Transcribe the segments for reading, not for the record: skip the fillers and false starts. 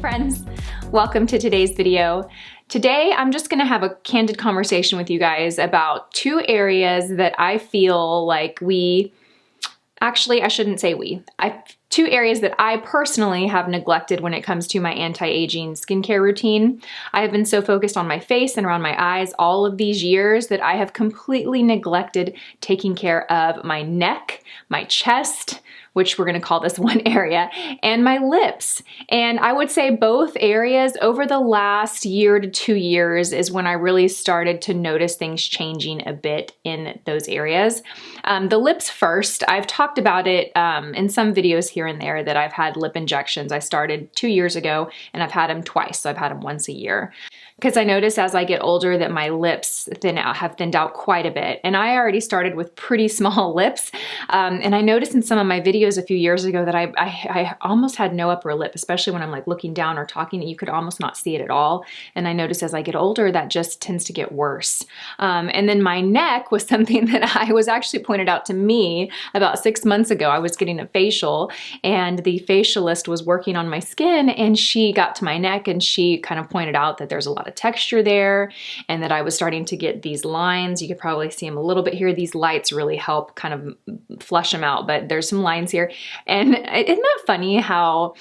friends, welcome to today's video. Today I'm just gonna have a candid conversation with you guys about two areas that I feel like two areas that I personally have neglected when it comes to my anti-aging skincare routine. I have been so focused on my face and around my eyes all of these years that I have completely neglected taking care of my neck, my chest, which we're gonna call this one area, and my lips. And I would say both areas over the last year to 2 years is when I really started to notice things changing a bit in those areas. The lips first, I've talked about it in some videos here and there that I've had lip injections. I started 2 years ago and I've had them twice, so I've had them once a year. Because I notice as I get older that my lips have thinned out quite a bit. And I already started with pretty small lips. And I noticed in some of my videos a few years ago that I almost had no upper lip, especially when I'm like looking down or talking, you could almost not see it at all. And I noticed as I get older, that just tends to get worse. And then my neck was something that I was actually pointed out to me about 6 months ago. I was getting a facial and the facialist was working on my skin and she got to my neck and she kind of pointed out that there's a lot of texture there and that I was starting to get these lines. You could probably see them a little bit here. These lights really help kind of flush them out, but there's some lines here. And isn't that funny how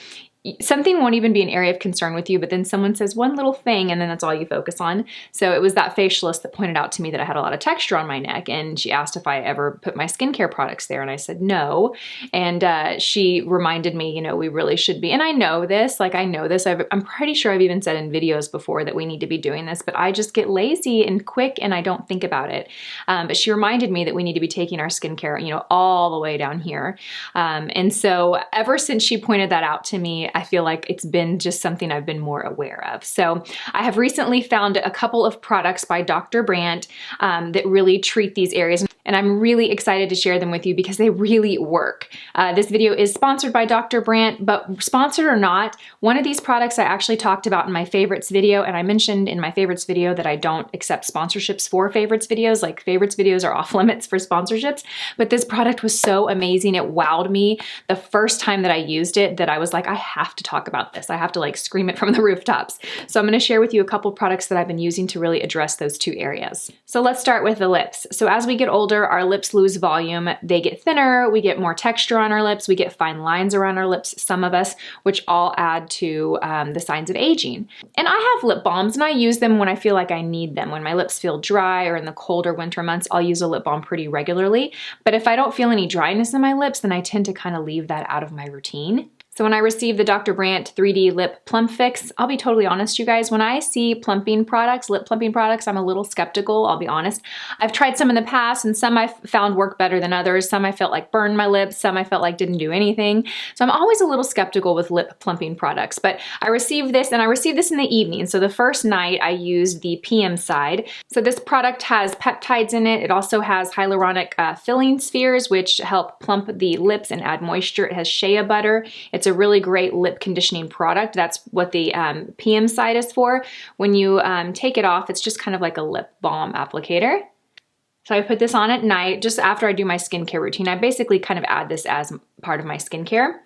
something won't even be an area of concern with you, but then someone says one little thing and then that's all you focus on. So it was that facialist that pointed out to me that I had a lot of texture on my neck and she asked if I ever put my skincare products there and I said no. And she reminded me, you know, we really should be, and I know this, I'm pretty sure I've even said in videos before that we need to be doing this, but I just get lazy and quick and I don't think about it. But she reminded me that we need to be taking our skincare, you know, all the way down here. And so ever since she pointed that out to me, I feel like it's been just something I've been more aware of. So I have recently found a couple of products by Dr. Brandt that really treat these areas. And I'm really excited to share them with you because they really work. This video is sponsored by Dr. Brandt, but sponsored or not, one of these products I actually talked about in my favorites video, and I mentioned in my favorites video that I don't accept sponsorships for favorites videos. Like favorites videos are off limits for sponsorships, but this product was so amazing. It wowed me the first time that I used it that I was like, I have to talk about this. I have to like scream it from the rooftops. So I'm gonna share with you a couple products that I've been using to really address those two areas. So let's start with the lips. So as we get older, our lips lose volume, they get thinner, we get more texture on our lips, we get fine lines around our lips, some of us, which all add to the signs of aging. And I have lip balms and I use them when I feel like I need them. When my lips feel dry or in the colder winter months, I'll use a lip balm pretty regularly. But if I don't feel any dryness in my lips, then I tend to kind of leave that out of my routine. So when I received the Dr. Brandt 3D Lip Plump Fix, I'll be totally honest, you guys, when I see plumping products, lip plumping products, I'm a little skeptical, I'll be honest. I've tried some in the past and some I found work better than others. Some I felt like burned my lips, some I felt like didn't do anything. So I'm always a little skeptical with lip plumping products, but I received this and I received this in the evening. So the first night I used the PM side. So this product has peptides in it. It also has hyaluronic filling spheres, which help plump the lips and add moisture. It has shea butter. It's a really great lip conditioning product. That's what the PM side is for. When you take it off, it's just kind of like a lip balm applicator. So I put this on at night, just after I do my skincare routine. I basically kind of add this as part of my skincare.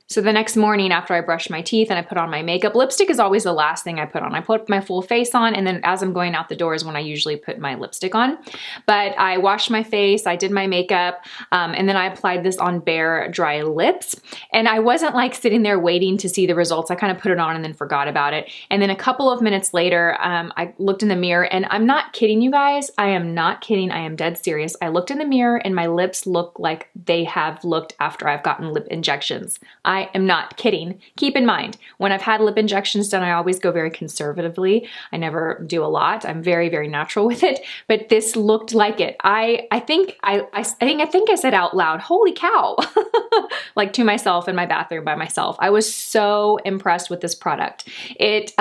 So the next morning after I brush my teeth and I put on my makeup, lipstick is always the last thing I put on. I put my full face on and then as I'm going out the door is when I usually put my lipstick on. But I washed my face, I did my makeup, and then I applied this on bare, dry lips. And I wasn't like sitting there waiting to see the results. I kind of put it on and then forgot about it. And then a couple of minutes later, I looked in the mirror and I'm not kidding you guys. I am not kidding. I am dead serious. I looked in the mirror and my lips look like they have looked after I've gotten lip injections. I am not kidding. Keep in mind, when I've had lip injections done, I always go very conservatively. I never do a lot. I'm very, very natural with it, but this looked like it. I think I said out loud, holy cow, like to myself in my bathroom by myself. I was so impressed with this product. It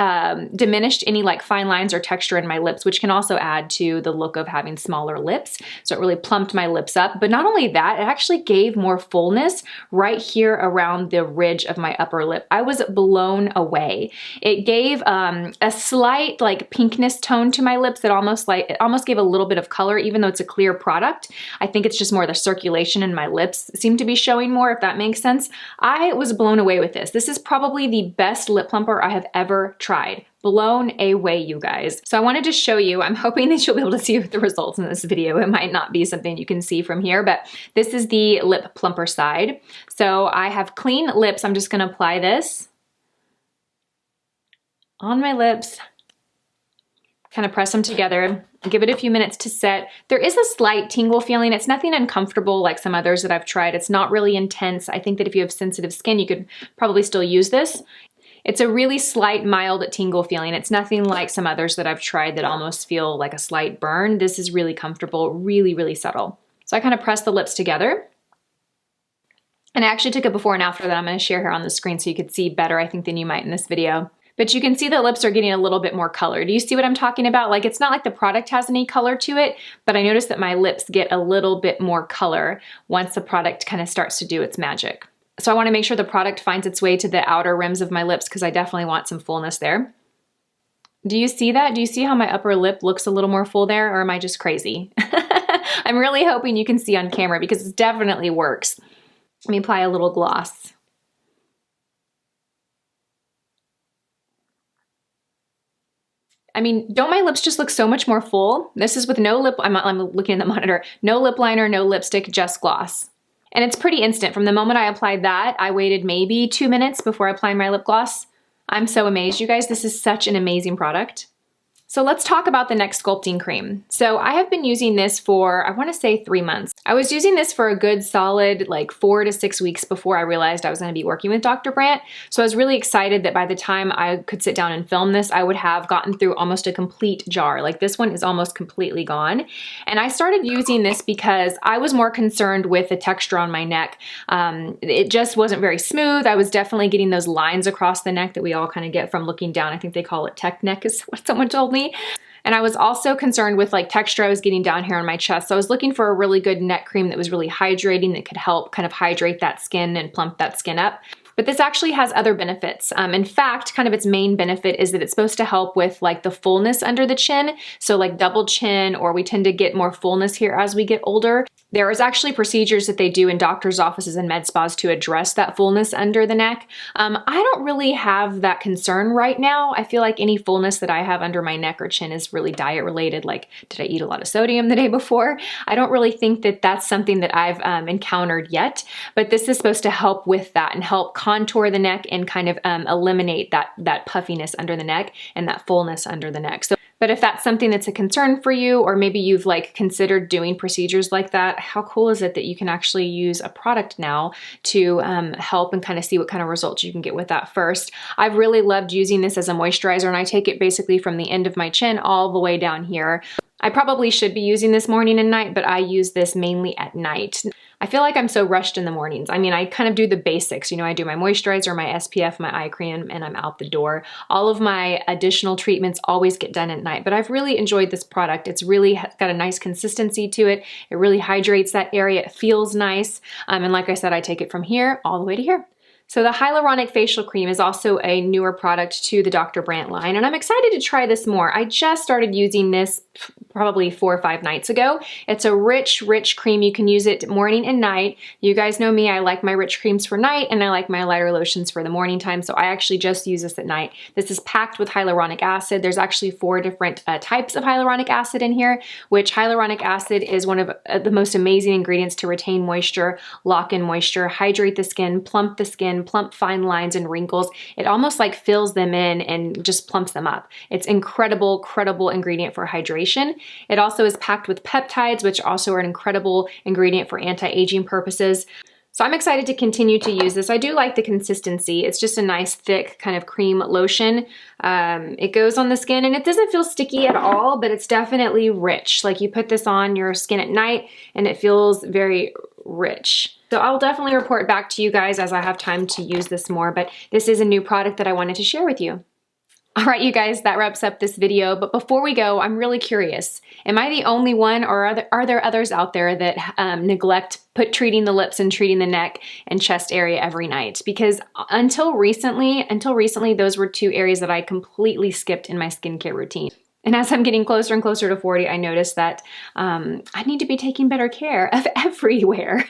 diminished any like fine lines or texture in my lips, which can also add to the look of having smaller lips. So it really plumped my lips up. But not only that, it actually gave more fullness right here around the ridge of my upper lip. I was blown away. It gave a slight like pinkness tone to my lips that it almost gave a little bit of color, even though it's a clear product. I think it's just more the circulation in my lips seem to be showing more, if that makes sense. I was blown away with this. This is probably the best lip plumper I have ever tried. Blown away, you guys. So I wanted to show you, I'm hoping that you'll be able to see the results in this video. It might not be something you can see from here, but this is the lip plumper side. So I have clean lips. I'm just gonna apply this on my lips, kind of press them together, give it a few minutes to set. There is a slight tingle feeling. It's nothing uncomfortable like some others that I've tried. It's not really intense. I think that if you have sensitive skin, you could probably still use this. It's a really slight, mild tingle feeling. It's nothing like some others that I've tried that almost feel like a slight burn. This is really comfortable, really, really subtle. So I kind of press the lips together. And I actually took a before and after that I'm going to share here on the screen so you could see better, I think, than you might in this video. But you can see the lips are getting a little bit more color. Do you see what I'm talking about? Like, it's not like the product has any color to it, but I noticed that my lips get a little bit more color once the product kind of starts to do its magic. So I want to make sure the product finds its way to the outer rims of my lips because I definitely want some fullness there. Do you see that? Do you see how my upper lip looks a little more full there, or am I just crazy? I'm really hoping you can see on camera because it definitely works. Let me apply a little gloss. I mean, don't my lips just look so much more full? This is with no lip, I'm looking at the monitor, no lip liner, no lipstick, just gloss. And it's pretty instant. From the moment I applied that, I waited maybe 2 minutes before applying my lip gloss. I'm so amazed, you guys. This is such an amazing product. So let's talk about the next sculpting cream. So I have been using this for, I want to say 3 months. I was using this for a good solid like 4 to 6 weeks before I realized I was going to be working with Dr. Brandt. So I was really excited that by the time I could sit down and film this, I would have gotten through almost a complete jar. Like this one is almost completely gone. And I started using this because I was more concerned with the texture on my neck. It just wasn't very smooth. I was definitely getting those lines across the neck that we all kind of get from looking down. I think they call it tech neck is what someone told me. And I was also concerned with like texture I was getting down here on my chest. So I was looking for a really good neck cream that was really hydrating, that could help kind of hydrate that skin and plump that skin up. But this actually has other benefits. In fact, kind of its main benefit is that it's supposed to help with like the fullness under the chin. So like double chin, or we tend to get more fullness here as we get older. There is actually procedures that they do in doctor's offices and med spas to address that fullness under the neck. I don't really have that concern right now. I feel like any fullness that I have under my neck or chin is really diet related. Like, did I eat a lot of sodium the day before? I don't really think that that's something that I've encountered yet, but this is supposed to help with that and help contour the neck and kind of eliminate that puffiness under the neck and that fullness under the neck. But if that's something that's a concern for you, or maybe you've like considered doing procedures like that, how cool is it that you can actually use a product now to help and kind of see what kind of results you can get with that first. I've really loved using this as a moisturizer, and I take it basically from the end of my chin all the way down here. I probably should be using this morning and night, but I use this mainly at night. I feel like I'm so rushed in the mornings. I mean, I kind of do the basics. You know, I do my moisturizer, my SPF, my eye cream, and I'm out the door. All of my additional treatments always get done at night, but I've really enjoyed this product. It's really got a nice consistency to it. It really hydrates that area. It feels nice. And like I said, I take it from here all the way to here. So the hyaluronic facial cream is also a newer product to the Dr. Brandt line, and I'm excited to try this more. I just started using this probably 4 or 5 nights ago. It's a rich, rich cream. You can use it morning and night. You guys know me, I like my rich creams for night and I like my lighter lotions for the morning time, so I actually just use this at night. This is packed with hyaluronic acid. There's actually 4 different types of hyaluronic acid in here, which hyaluronic acid is one of the most amazing ingredients to retain moisture, lock in moisture, hydrate the skin, plump fine lines and wrinkles. It almost like fills them in and just plumps them up. It's incredible, credible ingredient for hydration. It also is packed with peptides, which also are an incredible ingredient for anti-aging purposes. So I'm excited to continue to use this. I do like the consistency. It's just a nice thick kind of cream lotion. It goes on the skin and it doesn't feel sticky at all, but it's definitely rich. Like you put this on your skin at night and it feels very rich. So I'll definitely report back to you guys as I have time to use this more, but this is a new product that I wanted to share with you. All right, you guys, that wraps up this video. But before we go, I'm really curious. Am I the only one, or are there others out there that neglect treating the lips and treating the neck and chest area every night? Because until recently, those were two areas that I completely skipped in my skincare routine. And as I'm getting closer and closer to 40, I noticed that I need to be taking better care of everywhere.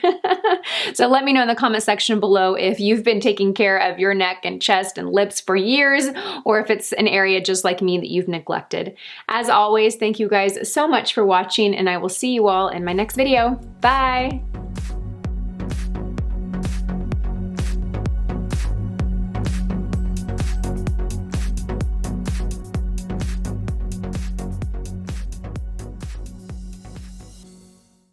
So let me know in the comment section below if you've been taking care of your neck and chest and lips for years, or if it's an area just like me that you've neglected. As always, thank you guys so much for watching, and I will see you all in my next video. Bye!